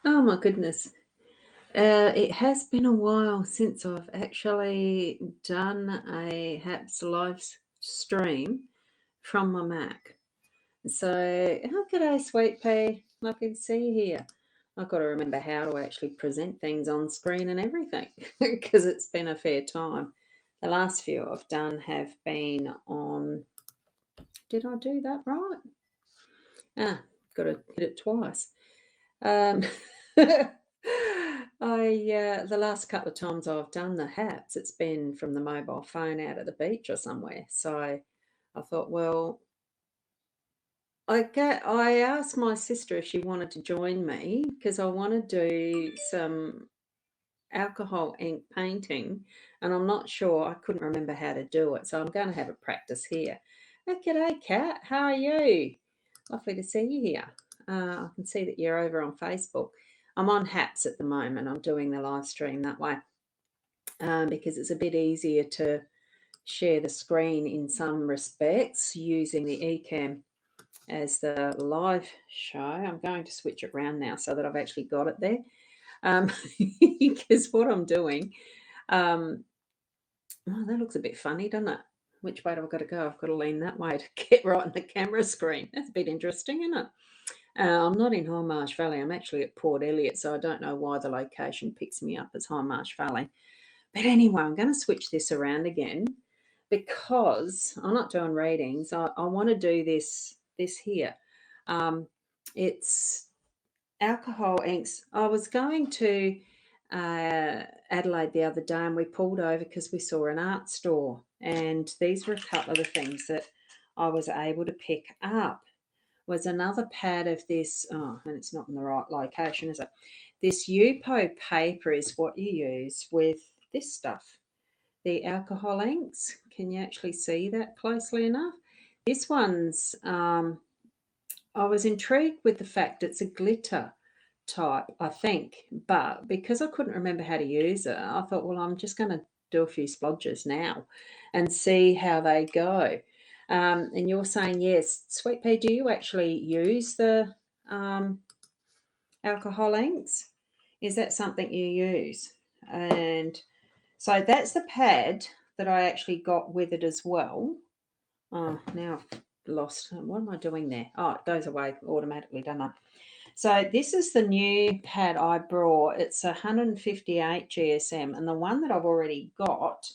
Oh my goodness. It has been a while since I've actually done a HAPS live stream from my Mac. So, oh, g'day, Sweet Pea. I can see here. I've got to remember how to actually present things on screen and everything because it's been a fair time. The last few I've done have been on. Did I do that right? Got to hit it twice. Um, the last couple of times I've done the HAPs, it's been from the mobile phone out at the beach or somewhere. So I thought, well, I asked my sister if she wanted to join me because I want to do some alcohol ink painting, and I'm not sure. I couldn't remember how to do it, so I'm going to have a practice here. G'day, Kat. How are you? Lovely to see you here. I can see that you're over on Facebook. I'm on HAPS at the moment. I'm doing the live stream that way because it's a bit easier to share the screen in some respects using the eCam as the live show. I'm going to switch it around now so that I've actually got it there. Because what I'm doing, oh, that looks a bit funny, doesn't it? Which way do I got to go? I've got to lean that way to get right in the camera screen. That's a bit interesting, isn't it? I'm not in High Marsh Valley. I'm actually at Port Elliot, so I don't know why the location picks me up as High Marsh Valley. But anyway, I'm going to switch this around again because I'm not doing readings. I want to do this here. It's alcohol inks. I was going to Adelaide the other day and we pulled over because we saw an art store, and these were a couple of the things that I was able to pick up. Was another pad of this, and it's not in the right location, is it? This UPO paper is what you use with this stuff, the alcohol inks. Can you actually see that closely enough? This one's, I was intrigued with the fact it's a glitter type, I think, but because I couldn't remember how to use it, I thought, well, I'm just going to do a few splodges now and see how they go. And you're saying, yes, Sweet Pea, do you actually use the alcohol inks? Is that something you use? And so that's the pad that I actually got with it as well. Oh, now I've lost. What am I doing there? Oh, it goes away automatically, doesn't it? So this is the new pad I brought. It's 158 GSM, and the one that I've already got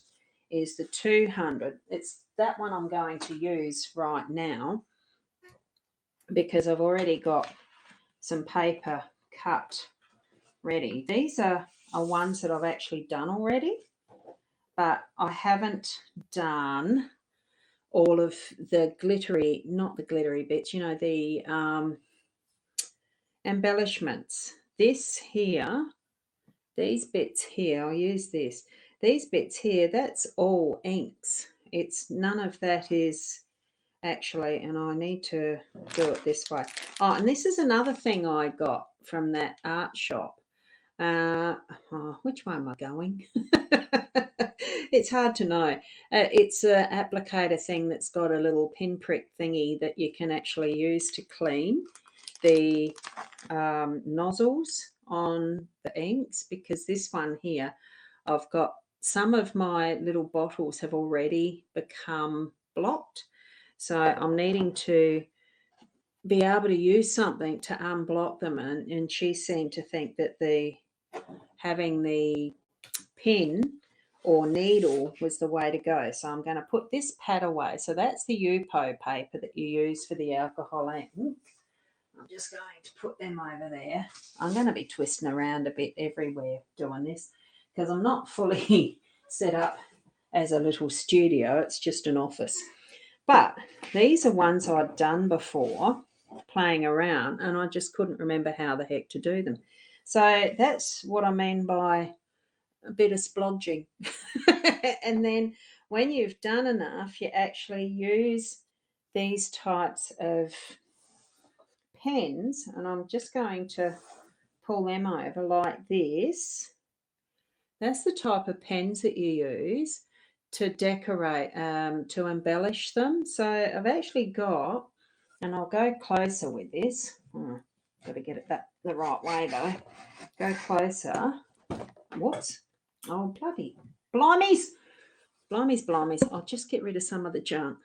is the 200. It's that one I'm going to use right now because I've already got some paper cut ready. These are ones that I've actually done already, but I haven't done all of the glittery, not the glittery bits, the embellishments. This here, these bits here, I'll use this. These bits here, that's all inks. It's none of that is actually, and I need to do it this way. Oh, and this is another thing I got from that art shop. Which way am I going? It's hard to know. It's an applicator thing that's got a little pinprick thingy that you can actually use to clean the nozzles on the inks, because this one here, I've got some of my little bottles have already become blocked. So I'm needing to be able to use something to unblock them. And she seemed to think that having the pin or needle was the way to go. So I'm going to put this pad away. So that's the UPO paper that you use for the alcohol ink. I'm just going to put them over there. I'm going to be twisting around a bit everywhere doing this because I'm not fully set up as a little studio. It's just an office. But these are ones I'd done before playing around, and I just couldn't remember how the heck to do them. So that's what I mean by a bit of splodging. And then when you've done enough, you actually use these types of pens, and I'm just going to pull them over like this. That's the type of pens that you use to decorate, to embellish them. So I've actually got, and I'll go closer with this. Got to get it the right way though. Go closer. Whoops. Oh, bloody blimeys. Blimeys. I'll just get rid of some of the junk.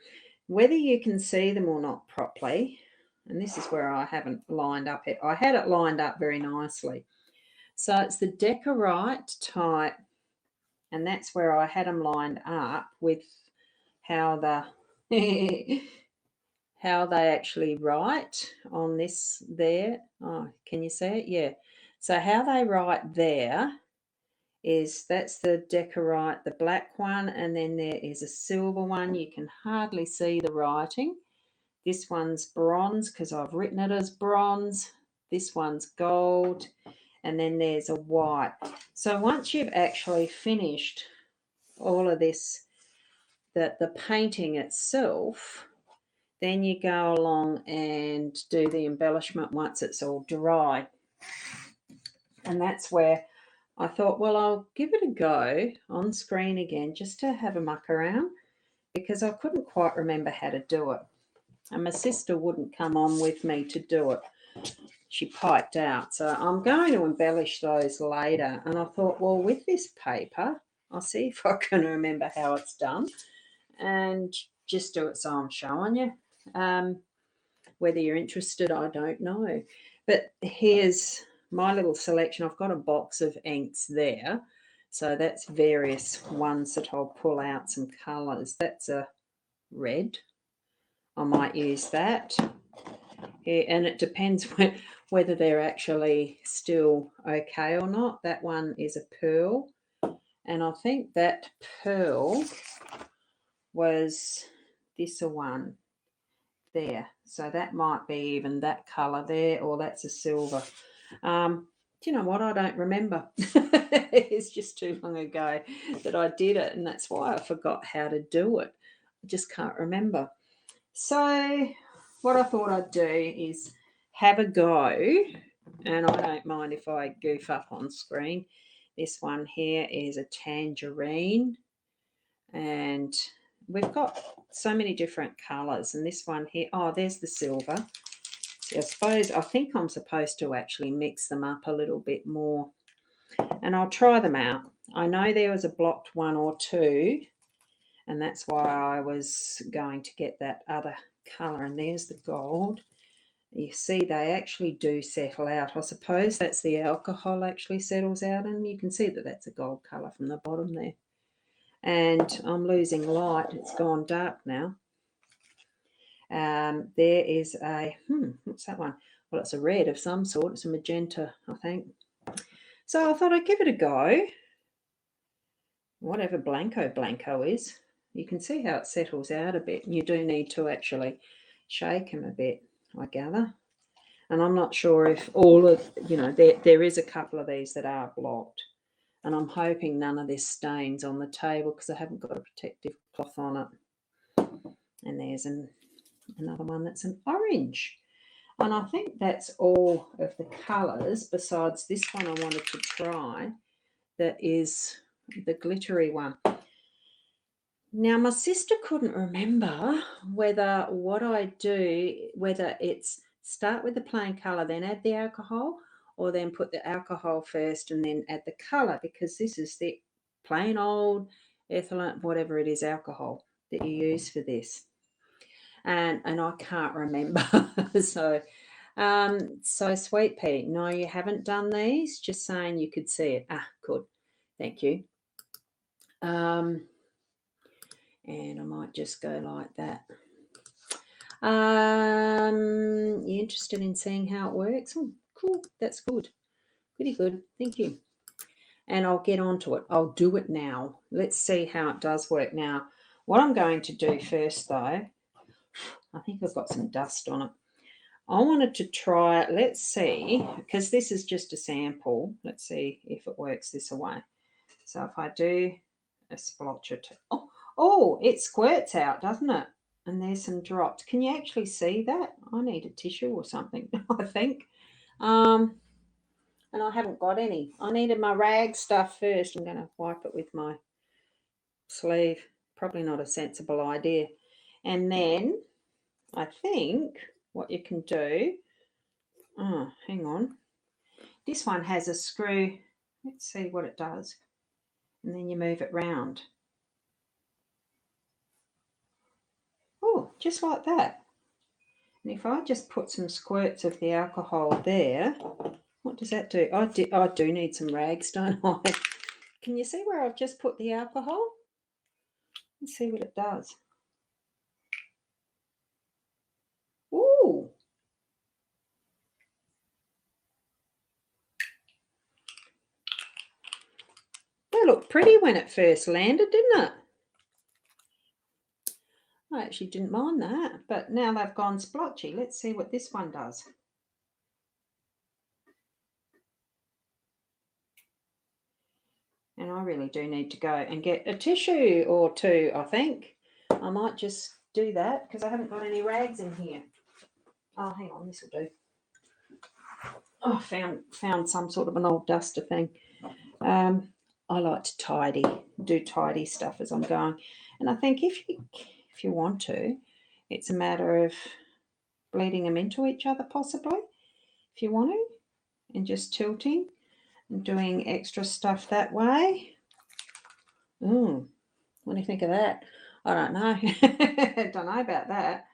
Whether you can see them or not properly, and this is where I haven't lined up it. I had it lined up very nicely. So it's the Decorite type, and that's where I had them lined up with how the how they actually write on this there. Oh, can you see it? Yeah. So how they write there is that's the Decorite, the black one, and then there is a silver one. You can hardly see the writing. This one's bronze because I've written it as bronze. This one's gold, and then there's a white. So once you've actually finished all of this, the painting itself, then you go along and do the embellishment once it's all dry. And that's where I thought, well, I'll give it a go on screen again just to have a muck around because I couldn't quite remember how to do it. And my sister wouldn't come on with me to do it. She piped out. So I'm going to embellish those later. And I thought, well, with this paper, I'll see if I can remember how it's done and just do it so I'm showing you. Whether you're interested, I don't know. But here's my little selection. I've got a box of inks there. So that's various ones that I'll pull out some colours. That's a red. I might use that. Yeah, and it depends whether they're actually still okay or not. That one is a pearl. And I think that pearl was this one there. So that might be even that colour there, or that's a silver. Do you know what? I don't remember. It's just too long ago that I did it, and that's why I forgot how to do it. I just can't remember. So what I thought I'd do is have a go, and I don't mind if I goof up on screen. This one here is a tangerine, and we've got so many different colours. And this one here, oh, there's the silver. I think I'm supposed to actually mix them up a little bit more, and I'll try them out. I know there was a blocked one or two, and that's why I was going to get that other colour. And there's the gold. You see they actually do settle out. I suppose that's the alcohol actually settles out, and you can see that that's a gold colour from the bottom there. And I'm losing light. It's gone dark now. There is a, what's that one? Well, it's a red of some sort. It's a magenta, I think. So I thought I'd give it a go. Whatever Blanco is. You can see how it settles out a bit. You do need to actually shake them a bit, I gather. And I'm not sure if all of, there is a couple of these that are blocked. And I'm hoping none of this stains on the table because I haven't got a protective cloth on it. And there's another one that's an orange. And I think that's all of the colours besides this one I wanted to try that is the glittery one. Now, my sister couldn't remember whether it's start with the plain colour, then add the alcohol, or then put the alcohol first and then add the colour, because this is the plain old ethylene, whatever it is, alcohol that you use for this. And I can't remember. So Sweet Pea, no, you haven't done these, just saying you could see it. Good. Thank you. And I might just go like that. You interested in seeing how it works? Oh, cool. That's good. Pretty good. Thank you. And I'll get onto it. I'll do it now. Let's see how it does work now. What I'm going to do first, though, I think I've got some dust on it. I wanted to try it. Let's see, because this is just a sample. Let's see if it works this way. So if I do a splotch or two. Oh, it squirts out, doesn't it? And there's some drops. Can you actually see that? I need a tissue or something, I think. And I haven't got any. I needed my rag stuff first. I'm going to wipe it with my sleeve. Probably not a sensible idea. And then I think what you can do, Oh, hang on. This one has a screw. Let's see what it does. And then you move it round. Oh, just like that. And if I just put some squirts of the alcohol there, what does that do? I do need some rags, don't I? Can you see where I've just put the alcohol? Let's see what it does. Ooh. They looked pretty when it first landed, didn't it? I actually didn't mind that, but now they've gone splotchy. Let's see what this one does. And I really do need to go and get a tissue or two, I think. I might just do that because I haven't got any rags in here. Oh, hang on, this will do. Oh, found some sort of an old duster thing. I like to do tidy stuff as I'm going. And I think if you want to, it's a matter of bleeding them into each other possibly, if you want to, and just tilting and doing extra stuff that way. What do you think of that? I don't know. Don't know about that.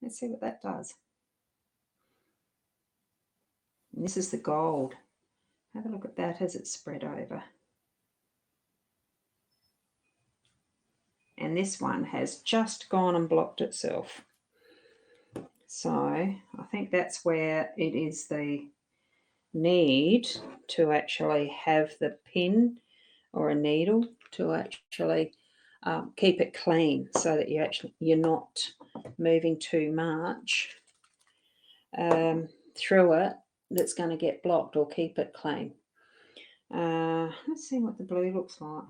Let's see what that does. And this is the gold. Have a look at that as it's spread over. And this one has just gone and blocked itself. So I think that's where it is the need to actually have the pin or a needle to actually keep it clean, so that you're not moving too much through it that's going to get blocked, or keep it clean. Let's see what the blue looks like.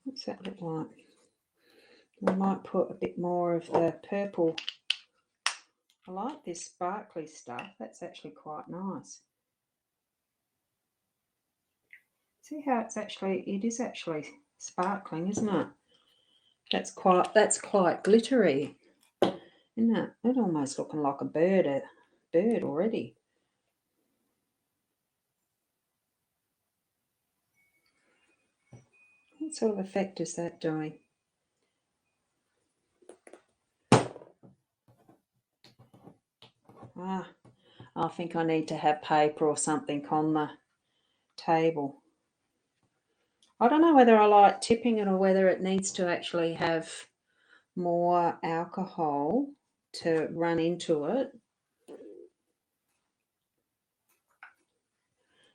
What's that look like? We might put a bit more of the purple. I like this sparkly stuff. That's actually quite nice. See how it is actually sparkling, isn't it? That's quite glittery, isn't it? It's almost looking like a bird already. What sort of effect is that doing? I think I need to have paper or something on the table. I don't know whether I like tipping it or whether it needs to actually have more alcohol to run into it.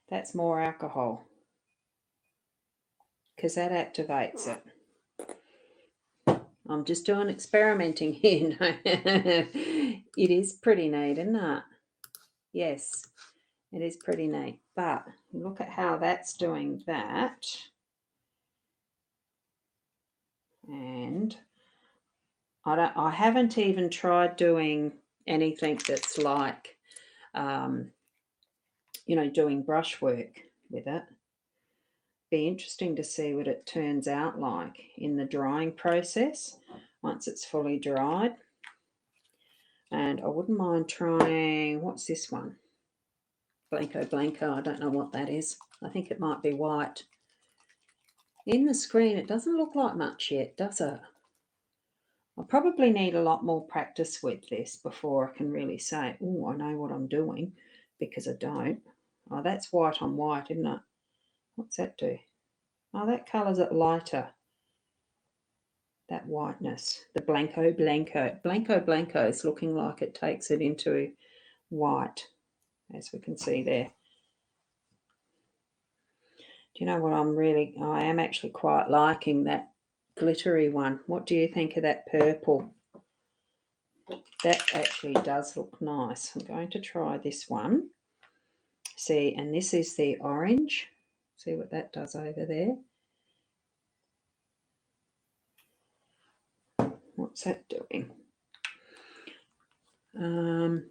That's more alcohol because that activates it. I'm just doing experimenting here. It is pretty neat, isn't it? Yes, it is pretty neat. But look at how that's doing that. And I haven't even tried doing anything that's like, doing brushwork with it. Be interesting to see what it turns out like in the drying process once it's fully dried. And I wouldn't mind trying, what's this one? Blanco. I don't know what that is. I think it might be white. In the screen, it doesn't look like much yet, does it? I probably need a lot more practice with this before I can really say, oh, I know what I'm doing, because I don't. Oh, that's white on white, isn't it? What's that do? Oh, that colours it lighter. That whiteness. The Blanco. Blanco is looking like it takes it into white, as we can see there. Do you know what I am actually quite liking that glittery one. What do you think of that purple? That actually does look nice. I'm going to try this one. See, and this is the orange. See what that does over there. What's that doing?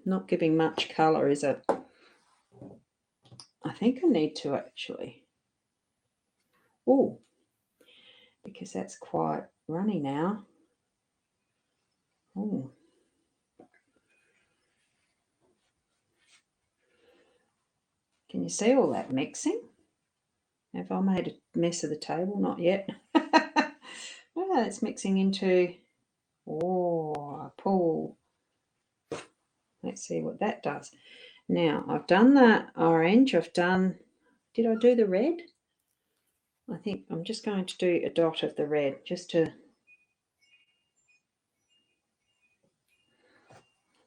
Not giving much colour, is it? I think I need to actually. Oh, because that's quite runny now. Oh. Can you see all that mixing? Have I made a mess of the table? Not yet. Oh, it's mixing into, a pool. Let's see what that does. Now, I've done that orange. Did I do the red? I think I'm just going to do a dot of the red just to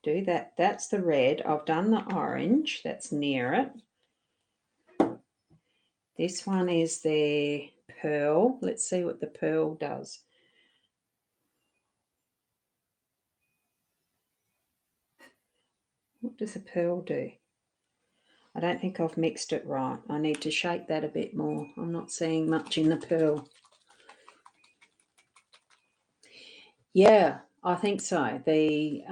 do that. That's the red. I've done the orange. That's near it. This one is the pearl. Let's see what the pearl does. What does the pearl do? I don't think I've mixed it right. I need to shake that a bit more. I'm not seeing much in the pearl. Yeah, I think so. The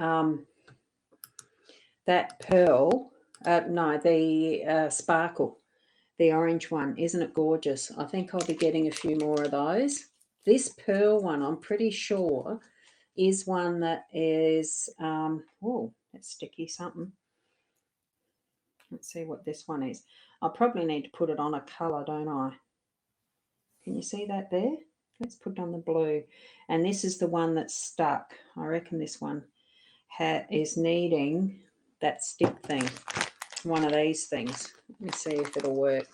that pearl, the sparkle, the orange one, isn't it gorgeous? I think I'll be getting a few more of those. This pearl one, I'm pretty sure, is one that is, oh, that's sticky something. Let's see what this one is. I probably need to put it on a colour, don't I? Can you see that there? Let's put it on the blue. And this is the one that's stuck. I reckon this one is needing that stick thing. One of these things. Let me see if it'll work.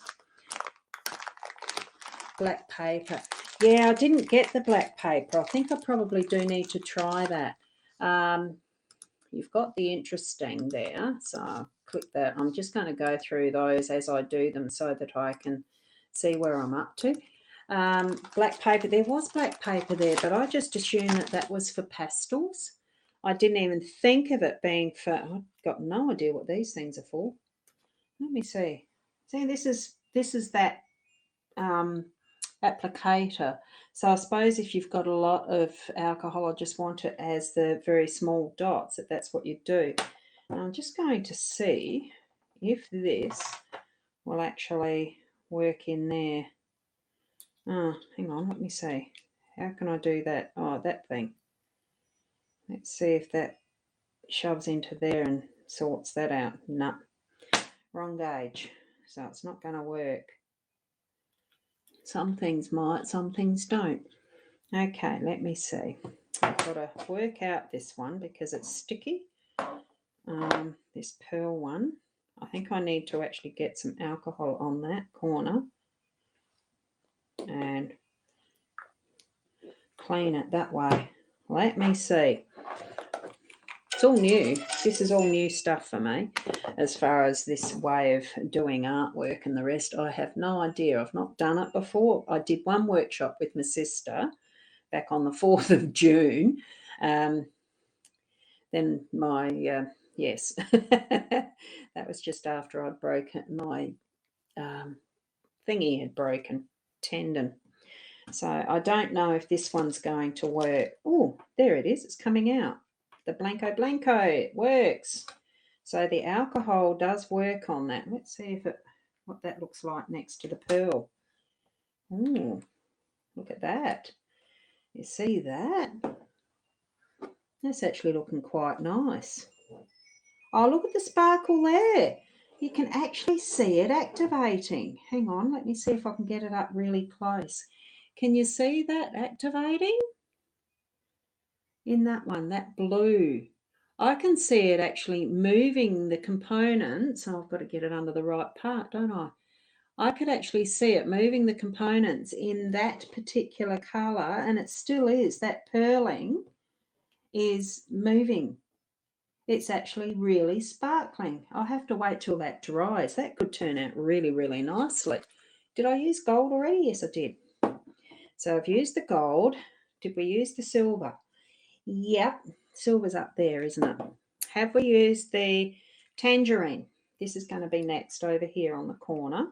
Black paper. Yeah, I didn't get the black paper. I think I probably do need to try that. You've got the interesting there. So I'll click that. I'm just going to go through those as I do them so that I can see where I'm up to. Black paper. There was black paper there, but I just assumed that was for pastels. I didn't even think of it being for, I've got no idea what these things are for. Let me see. See, this is that applicator. So I suppose if you've got a lot of alcohol or just want it as the very small dots, that's what you do. And I'm just going to see if this will actually work in there. Oh, hang on, let me see. How can I do that? Oh, that thing. Let's see if that shoves into there and sorts that out. No, wrong gauge. So it's not going to work. Some things might, some things don't. Okay, let me see. I've got to work out this one because it's sticky. This pearl one. I think I need to actually get some alcohol on that corner and clean it that way. Let me see. It's all new. This is all new stuff for me as far as this way of doing artwork and the rest. I have no idea. I've not done it before. I did one workshop with my sister back on the 4th of June. Then my, yes, that was just after I'd broken my thingy had broken, tendon. So I don't know if this one's going to work. Oh, there it is. It's coming out. The Blanco, it works. So the alcohol does work on that. Let's see what that looks like next to the pearl. Oh, look at that. You see that? That's actually looking quite nice. Oh, look at the sparkle there. You can actually see it activating. Hang on, let me see if I can get it up really close. Can you see that activating? In that one, that blue. I can see it actually moving the components. Oh, I've got to get it under the right part, don't I? I could actually see it moving the components in that particular colour, and it still is. That purling is moving. It's actually really sparkling. I'll have to wait till that dries. That could turn out really, really nicely. Did I use gold already? Yes, I did. So I've used the gold. Did we use the silver? Yep, silver's up there, isn't it? Have we used the tangerine? This is going to be next over here on the corner.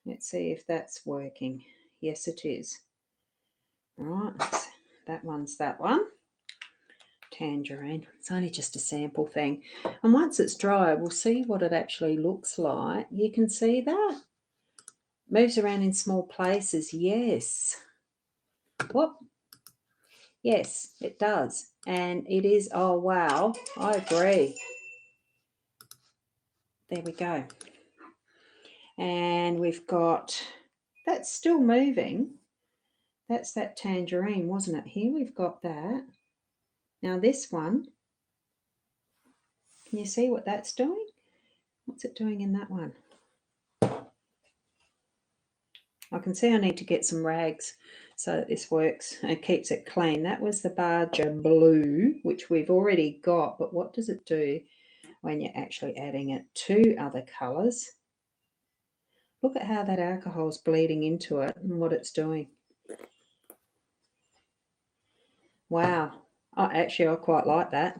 Let's see if that's working. Yes, it is. All right, that one's that one. Tangerine. It's only just a sample thing. And once it's dry, we'll see what it actually looks like. You can see that. Moves around in small places, yes. Whoop. Yes, it does. And it is, oh, wow, I agree. There we go. And we've got, that's still moving. That's that tangerine, wasn't it? Here we've got that. Now this one, can you see what that's doing? What's it doing in that one? I can see I need to get some rags so that this works and keeps it clean. That was the Barger Blue, which we've already got, but what does it do when you're actually adding it to other colours? Look at how that alcohol's bleeding into it and what it's doing. Wow. Oh, actually, I quite like that.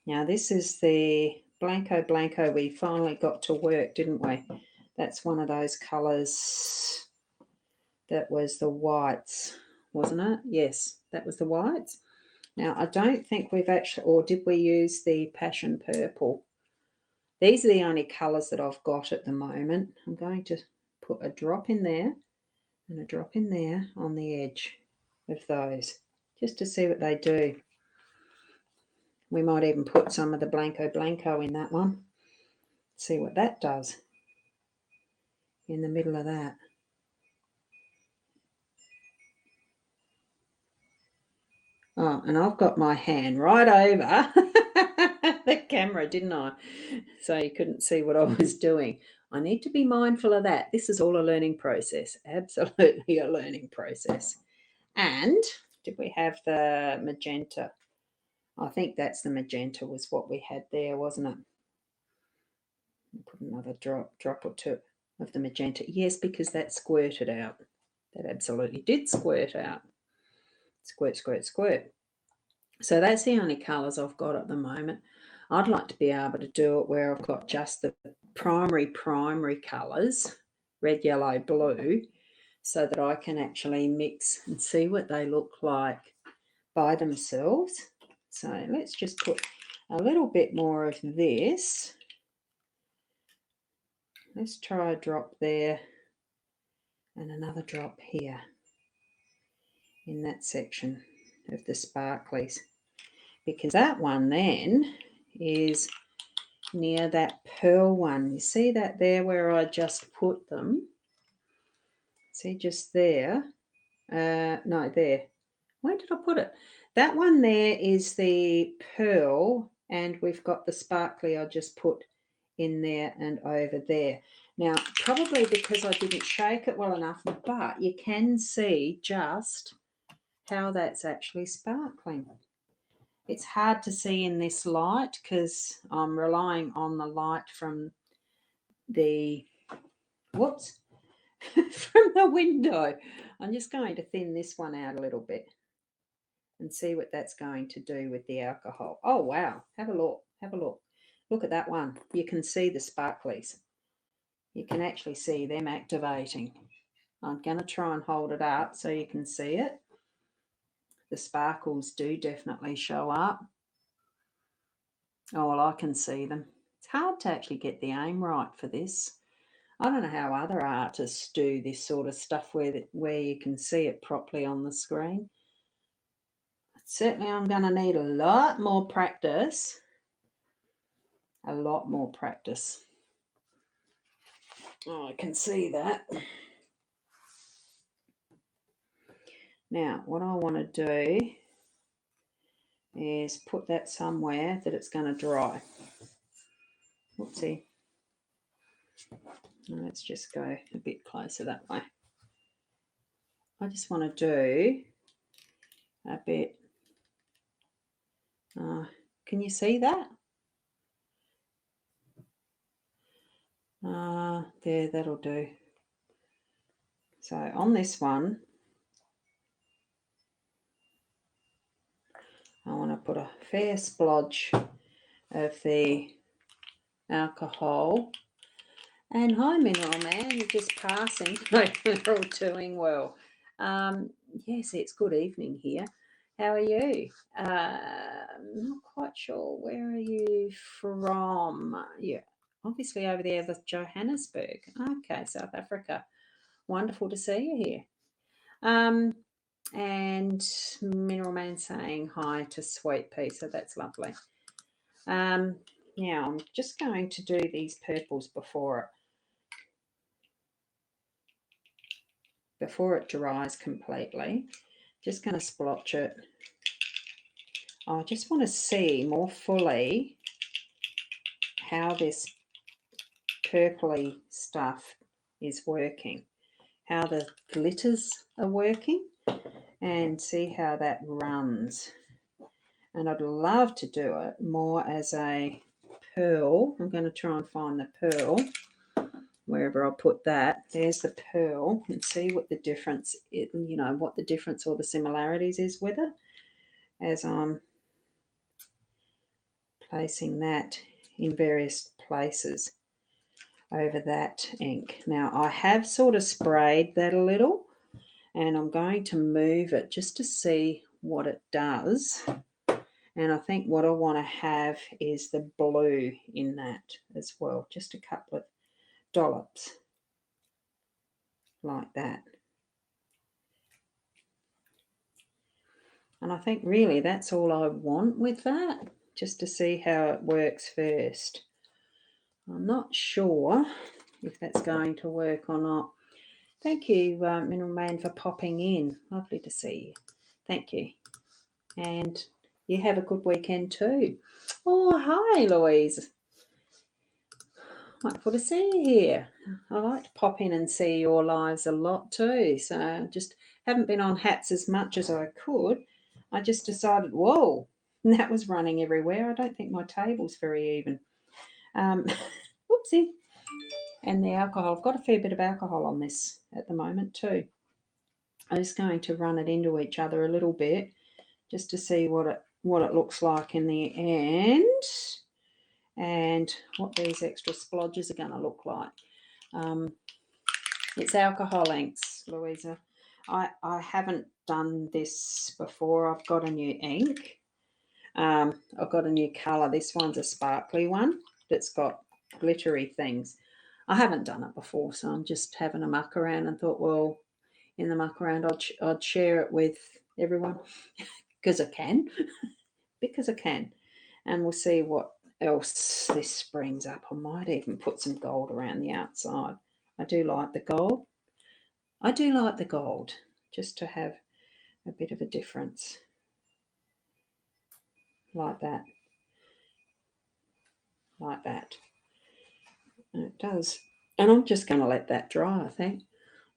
Now, this is the Blanco. We finally got to work, didn't we? That's one of those colours that was the whites, wasn't it? Yes, that was the whites. Now, I don't think we've actually, or did we use the Passion Purple? These are the only colours that I've got at the moment. I'm going to put a drop in there and a drop in there on the edge of those, just to see what they do. We might even put some of the Blanco in that one. See what that does in the middle of that. Oh, and I've got my hand right over the camera, didn't I? So you couldn't see what I was doing. I need to be mindful of that. This is all a learning process. Absolutely a learning process. And did we have the magenta? I think that's the magenta was what we had there, wasn't it? Put another drop or two of the magenta. Yes, because that squirted out. That absolutely did squirt out. Squirt, squirt, squirt. So that's the only colours I've got at the moment. I'd like to be able to do it where I've got just the primary colours, red, yellow, blue, so that I can actually mix and see what they look like by themselves. So let's just put a little bit more of this. Let's try a drop there and another drop here in that section of the sparklies, because that one then is near that pearl one. You see that there where I just put them? See, just there. No, there. Where did I put it? That one there is the pearl, and we've got the sparkly I just put in there and over there. Now, probably because I didn't shake it well enough, but you can see just how that's actually sparkling. It's hard to see in this light because I'm relying on the light from the, whoops, from the window. I'm just going to thin this one out a little bit and see what that's going to do with the alcohol. Oh, wow. Have a look. Have a look. Look at that one. You can see the sparklies. You can actually see them activating. I'm going to try and hold it up so you can see it. The sparkles do definitely show up. Oh, well, I can see them. It's hard to actually get the aim right for this. I don't know how other artists do this sort of stuff where you can see it properly on the screen. Certainly I'm going to need a lot more practice. A lot more practice. Oh, I can see that. Now, what I want to do is put that somewhere that it's going to dry. Oopsie. Let's just go a bit closer that way. I just want to do a bit. Can you see that? There, that'll do. So on this one, I want to put a fair splodge of the alcohol. And hi, Mineral Man, you're just passing. We're all doing well. Yes, it's good evening here. How are you? Not quite sure. Where are you from? Yeah, obviously over there with Johannesburg. Okay, South Africa. Wonderful to see you here. And Mineral Man saying hi to Sweet Pea, so that's lovely. Now I'm just going to do these purples before it dries completely. Just going to splotch it. I just want to see more fully how this purpley stuff is working, how the glitters are working, and see how that runs. And I'd love to do it more as a pearl. I'm going to try and find the pearl wherever I put that. There's the pearl, and see what the difference is, what the difference or the similarities is with it as I'm placing that in various places over that ink. Now I have sort of sprayed that a little, and I'm going to move it just to see what it does. And I think what I want to have is the blue in that as well, just a couple of dollops like that. And I think really that's all I want with that, just to see how it works first. I'm not sure if that's going to work or not. Thank you, Mineral Man, for popping in. Lovely to see you. Thank you. And you have a good weekend too. Oh, hi, Louise. Wonderful to see you here. I like to pop in and see your lives a lot too. So I just haven't been on hats as much as I could. I just decided, whoa, that was running everywhere. I don't think my table's very even. Whoopsie. And the alcohol, I've got a fair bit of alcohol on this at the moment too. I'm just going to run it into each other a little bit just to see what it looks like in the end, and what these extra splodges are going to look like. It's alcohol inks, Louisa. I haven't done this before. I've got a new ink. I've got a new colour. This one's a sparkly one that's got glittery things. I haven't done it before, so I'm just having a muck around and thought, well, in the muck around, I'd share it with everyone because I can. Because I can. And we'll see what else this brings up. I might even put some gold around the outside. I do like the gold. Just to have a bit of a difference. Like that. Like that. And it does. And I'm just going to let that dry, I think.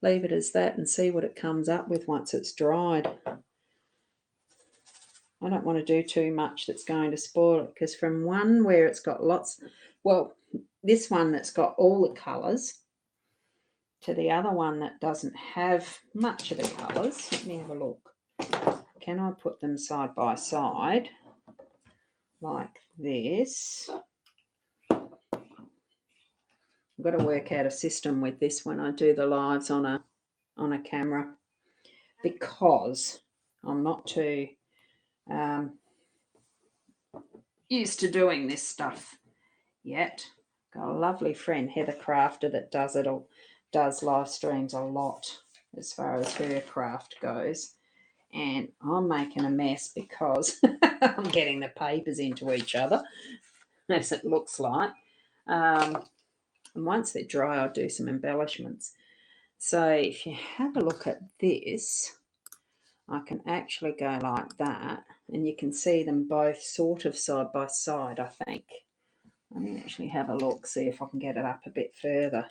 Leave it as that and see what it comes up with once it's dried. I don't want to do too much that's going to spoil it, because from one where it's got lots, well, this one that's got all the colours, to the other one that doesn't have much of the colours. Let me have a look. Can I put them side by side like this? I've got to work out a system with this when I do the lives on a camera, because I'm not too used to doing this stuff yet. Got a lovely friend, Heather Crafter, that does live streams a lot as far as her craft goes. And I'm making a mess because I'm getting the papers into each other, as it looks like. And once they're dry, I'll do some embellishments. So if you have a look at this, I can actually go like that, and you can see them both sort of side by side, I think. Let me actually have a look, see if I can get it up a bit further.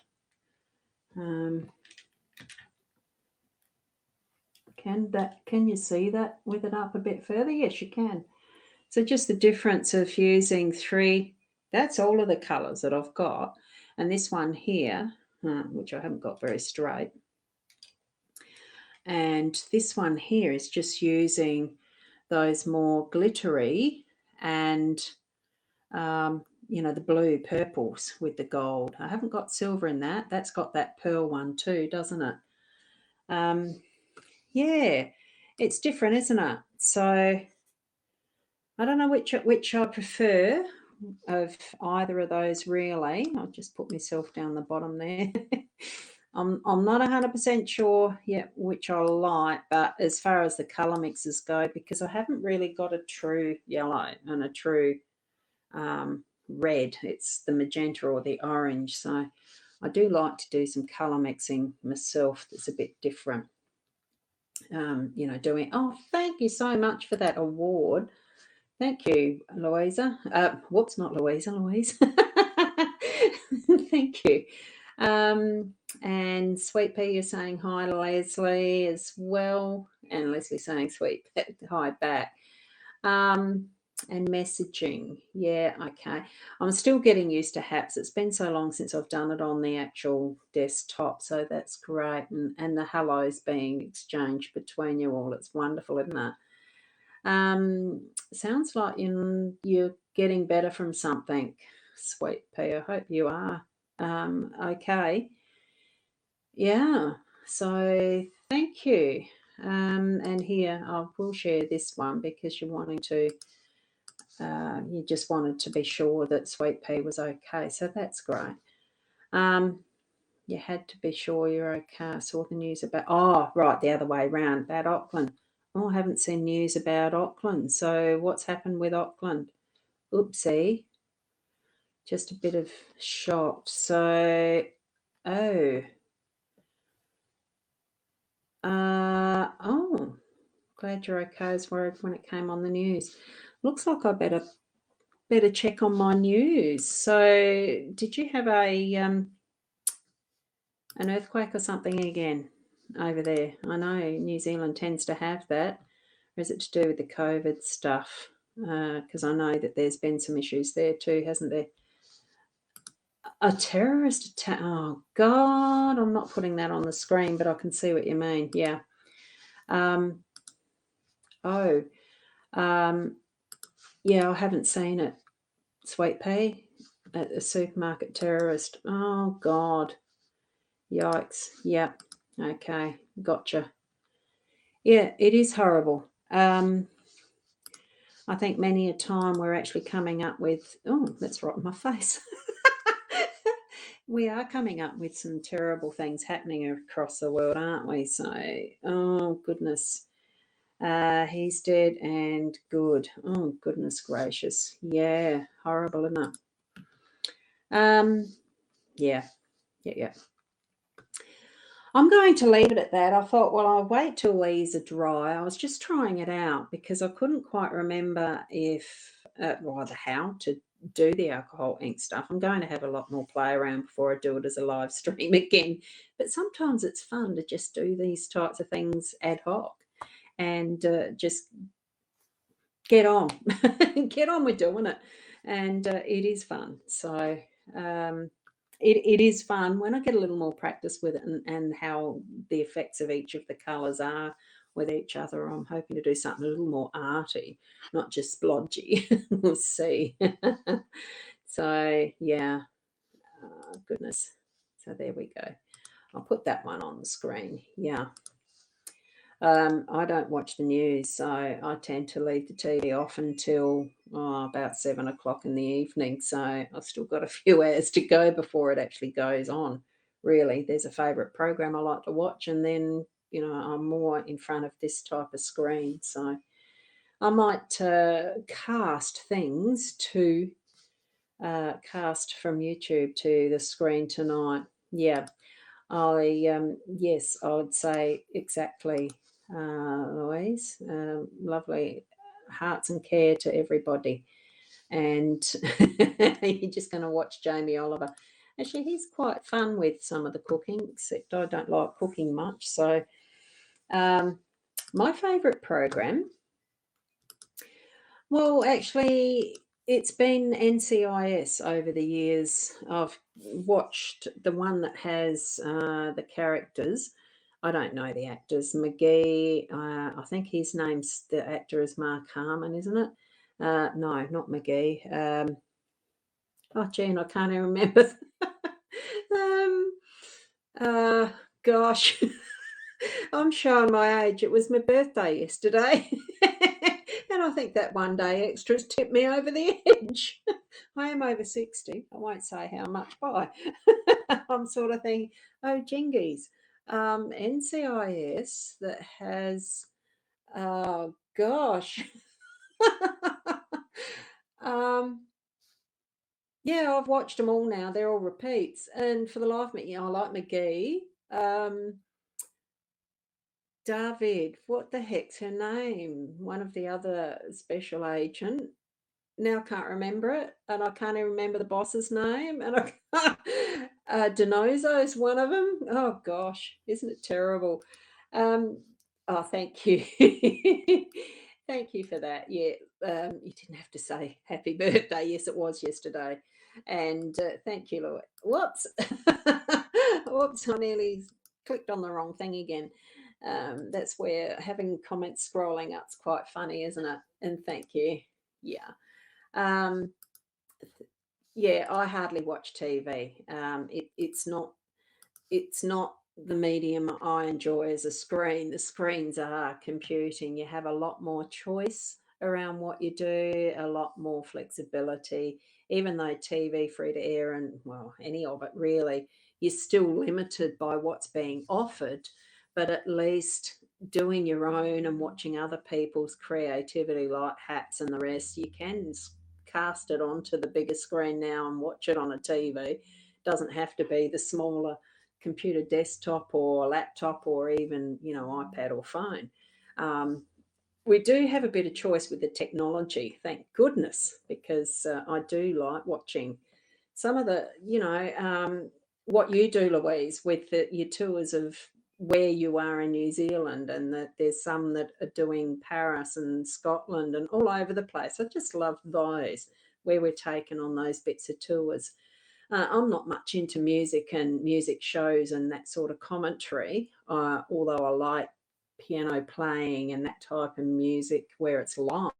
Can you see that with it up a bit further? Yes, you can. So just the difference of using three, that's all of the colours that I've got. And this one here, which I haven't got very straight. And this one here is just using those more glittery and, the blue purples with the gold. I haven't got silver in that. That's got that pearl one too, doesn't it? Yeah, it's different, isn't it? So I don't know which I prefer of either of those, really. I'll just put myself down the bottom there. I'm not 100% sure yet which I like, but as far as the colour mixes go, because I haven't really got a true yellow and a true red. It's the magenta or the orange. So I do like to do some colour mixing myself that's a bit different. Doing, oh, thank you so much for that award. Thank you, Louisa. Whoops, not Louisa, Louise. Thank you. And Sweet Pea, you're saying hi to Leslie as well. And Leslie saying sweet hi back. And messaging. Yeah, okay. I'm still getting used to HAPS. It's been so long since I've done it on the actual desktop, so that's great. And the hellos being exchanged between you all. It's wonderful, isn't it? Sounds like you're getting better from something, Sweet Pea. I hope you are. Okay. Yeah. So thank you. And here I will share this one because you're wanting to. You just wanted to be sure that Sweet Pea was okay. So that's great. You had to be sure you're okay. I saw the news about. Oh, right, the other way around about Auckland. Oh, I haven't seen news about Auckland. So what's happened with Auckland? Oopsie. Just a bit of shock. So, oh. Oh, glad you're okay. I was worried when it came on the news. Looks like I better check on my news. So, did you have an earthquake or something again over there? I know New Zealand tends to have that. Or is it to do with the COVID stuff? Because I know that there's been some issues there too, hasn't there? A terrorist attack. Oh, God, I'm not putting that on the screen, but I can see what you mean. Yeah. Oh, yeah, I haven't seen it. Sweet Pea at the supermarket terrorist. Oh, God. Yikes. Yep. Okay. Gotcha. Yeah, it is horrible. I think many a time we're actually coming up with, oh, that's right in my face. We are coming up with some terrible things happening across the world, aren't we? So, oh, goodness. He's dead and good. Oh, goodness gracious. Yeah, horrible, isn't it? Yeah, yeah, yeah. I'm going to leave it at that. I thought, well, I'll wait till these are dry. I was just trying it out because I couldn't quite remember how to do the alcohol ink stuff. I'm going to have a lot more play around before I do it as a live stream again. But sometimes it's fun to just do these types of things ad hoc and just get on, get on with doing it. And it is fun. So it is fun when I get a little more practice with it and how the effects of each of the colours are with each other. I'm hoping to do something a little more arty, not just splodgy. We'll see. So, yeah, goodness. So there we go. I'll put that one on the screen. Yeah. I don't watch the news, so I tend to leave the TV off until about 7 o'clock in the evening. So I've still got a few hours to go before it actually goes on. Really, there's a favourite program I like to watch, and then I'm more in front of this type of screen. So I might cast things to cast from YouTube to the screen tonight. Yeah, yes, I would say exactly, Louise. Lovely hearts and care to everybody. And you're just going to watch Jamie Oliver. Actually, he's quite fun with some of the cooking, except I don't like cooking much. So, my favourite program, well, actually, it's been NCIS over the years. I've watched the one that has the characters. I don't know the actors. McGee, I think his name's the actor is Mark Harmon, isn't it? No, not McGee. Oh, Gene, I can't even remember. um, uh, Gosh, I'm showing my age. It was my birthday yesterday. And I think that one day extras tipped me over the edge. I am over 60. I won't say how much by. I'm sort of thinking, oh, jingies. NCIS that has, oh gosh. um, yeah, I've watched them all now. They're all repeats. And for the life of me, I like McGee. Um, David, what the heck's her name? One of the other special agent. Now I can't remember it, and I can't even remember the boss's name, and I can't, Denozo's one of them. Oh gosh, isn't it terrible? Um, oh, thank you, thank you for that. Yeah, you didn't have to say happy birthday. Yes, it was yesterday, and thank you, Lord. Whoops, whoops! I nearly clicked on the wrong thing again. That's where having comments scrolling up's quite funny, isn't it? And thank you. Yeah. Um, yeah, I hardly watch TV. It's not the medium I enjoy as a screen. The screens are computing. You have a lot more choice around what you do, a lot more flexibility. Even though TV, free to air, and well, any of it really, you're still limited by what's being offered. But at least doing your own and watching other people's creativity, like Haps and the rest, you can cast it onto the bigger screen now and watch it on a TV. Doesn't have to be the smaller computer desktop or laptop or even iPad or phone. um, we do have a bit of choice with the technology, thank goodness, because I do like watching some of the what you do, Louise, with your tours of where you are in New Zealand, and that there's some that are doing Paris and Scotland and all over the place. I just love those where we're taken on those bits of tours. I'm not much into music and music shows and that sort of commentary, although I like piano playing and that type of music where it's live.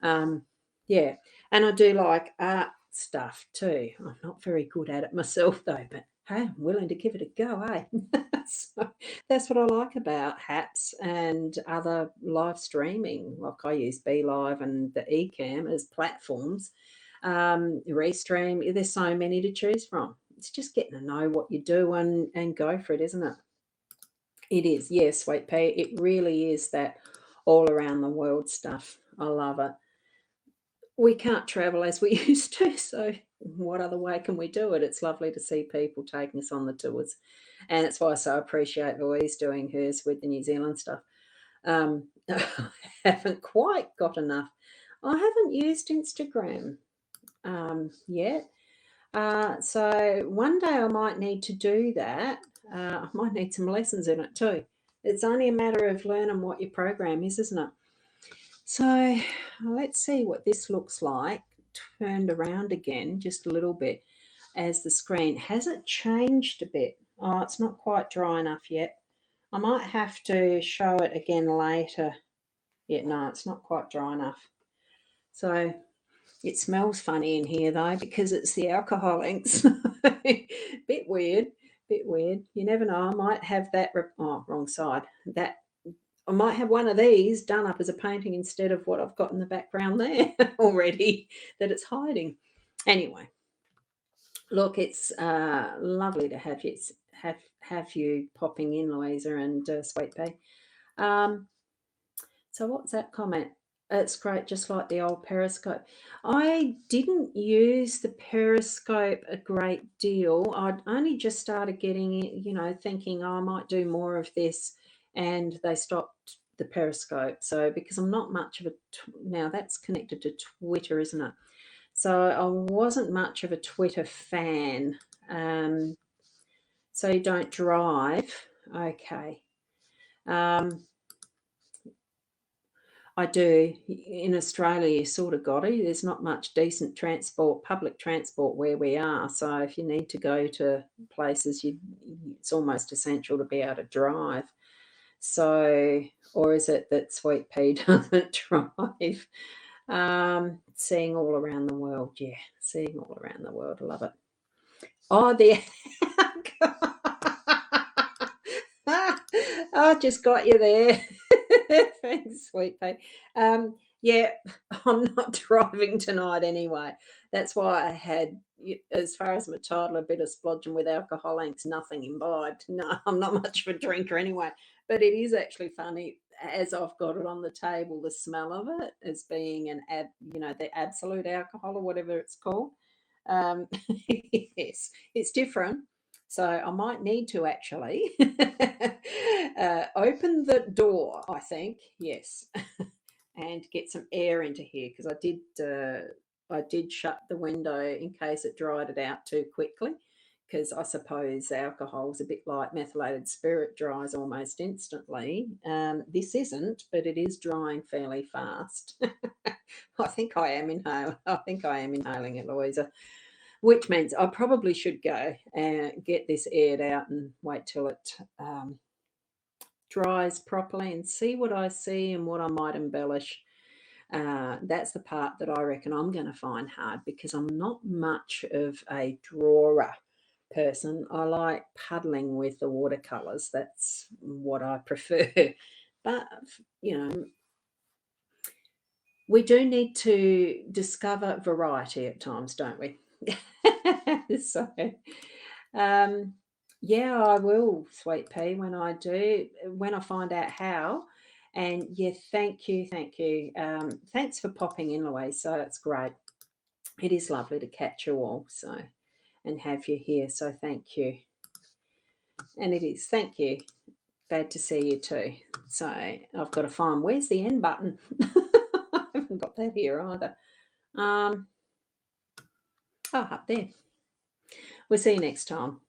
Um, yeah, and I do like art stuff too. I'm not very good at it myself though, but hey, I'm willing to give it a go, eh? So that's what I like about Haps and other live streaming. Like I use Be Live and the Ecamm as platforms. Restream, there's so many to choose from. It's just getting to know what you do and go for it, isn't it? It is, yes, Sweet Pea. It really is that all around the world stuff. I love it. We can't travel as we used to, so what other way can we do it? It's lovely to see people taking us on the tours, and it's why I so appreciate Louise doing hers with the New Zealand stuff. I haven't quite got enough. I haven't used Instagram yet, so one day I might need to do that. I might need some lessons in it too. It's only a matter of learning what your program is, isn't it? So let's see what this looks like turned around again just a little bit as the screen. Has it changed a bit? Oh, it's not quite dry enough yet. I might have to show it again later. Yeah, no, it's not quite dry enough. So it smells funny in here though because it's the alcohol inks. Bit weird, bit weird. You never know. I might have that. Oh, wrong side. That I might have one of these done up as a painting instead of what I've got in the background there already that it's hiding. Anyway, look, it's lovely to have you popping in, Louisa and Sweet Pea. Um, so what's that comment? It's great, just like the old Periscope. I didn't use the Periscope a great deal. I'd only just started getting it, thinking, oh, I might do more of this, and they stopped the Periscope. So because I'm not much of a now that's connected to Twitter, isn't it? So I wasn't much of a Twitter fan. Um, so you don't drive, okay. Um, I do. In Australia, you sort of got to. There's not much decent transport, public transport where we are. So if you need to go to places, it's almost essential to be able to drive. So, or is it that Sweet Pea doesn't drive? Seeing all around the world, yeah, seeing all around the world. I love it. Oh, the I just got you there. Thanks, Sweet Pea. Yeah, I'm not driving tonight anyway. That's why I had, as far as my toddler, a bit of splodging with alcohol and nothing imbibed. No, I'm not much of a drinker anyway. But it is actually funny as I've got it on the table, the smell of it as being the absolute alcohol or whatever it's called. Um, yes, it's different. So I might need to actually open the door, I think. Yes. And get some air into here because I did shut the window in case it dried it out too quickly, because I suppose alcohol is a bit like methylated spirit, dries almost instantly. This isn't, but it is drying fairly fast. I think I am inhaling. I think I am inhaling it, Louisa, which means I probably should go and get this aired out and wait till it dries properly and see what I see and what I might embellish. That's the part that I reckon I'm going to find hard because I'm not much of a drawer person. I like puddling with the watercolors. That's what I prefer. But, you know, we do need to discover variety at times, don't we? So, um, yeah, I will, sweet pea, when I do, when I find out how. And yeah, thank you, thank you. Thanks for popping in, Louise. So it's great. It is lovely to catch you all, so and have you here. So thank you. And it is, thank you. Glad to see you too. So I've got to find where's the end button. I haven't got that here either. Oh, up there. We'll see you next time.